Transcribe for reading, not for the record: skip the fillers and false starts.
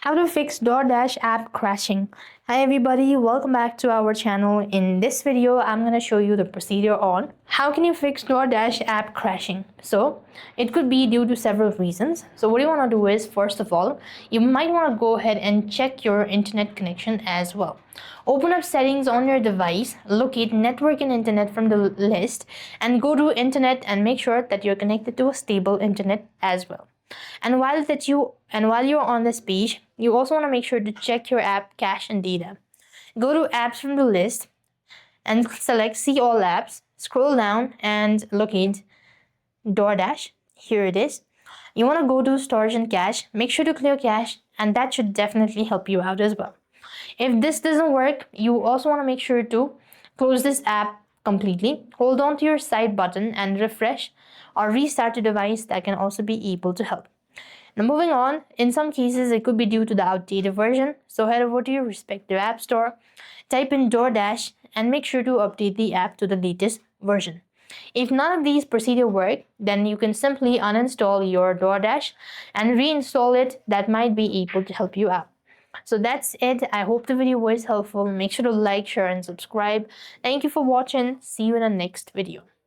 How to fix DoorDash app crashing. Hi everybody, welcome back to our channel. In this video, I'm going to show you the procedure on how can you fix DoorDash app crashing. So it could be due to several reasons. So what you want to do is, first of all, you might want to go ahead and check your internet connection as well. Open up settings on your device, locate network and internet from the list, and go to internet and make sure that you're connected to a stable internet as well. And while you're on this page, you also want to make sure to check your app cache and data. Go to apps from the list and select see all apps. Scroll down and locate DoorDash. Here it is. You want to go to storage and cache. Make sure to clear cache, and that should definitely help you out as well. If this doesn't work, you also want to make sure to close this app completely. Hold on to your side button and refresh or restart the device. That can also be able to help. Now moving on, in some cases it could be due to the outdated version. So head over to your respective app store, type in DoorDash, and make sure to update the app to the latest version. If none of these procedures work, then you can simply uninstall your DoorDash and reinstall it. That might be able to help you out. So that's it. I hope the video was helpful. Make sure to like, share, and subscribe. Thank you for watching. See you in the next video.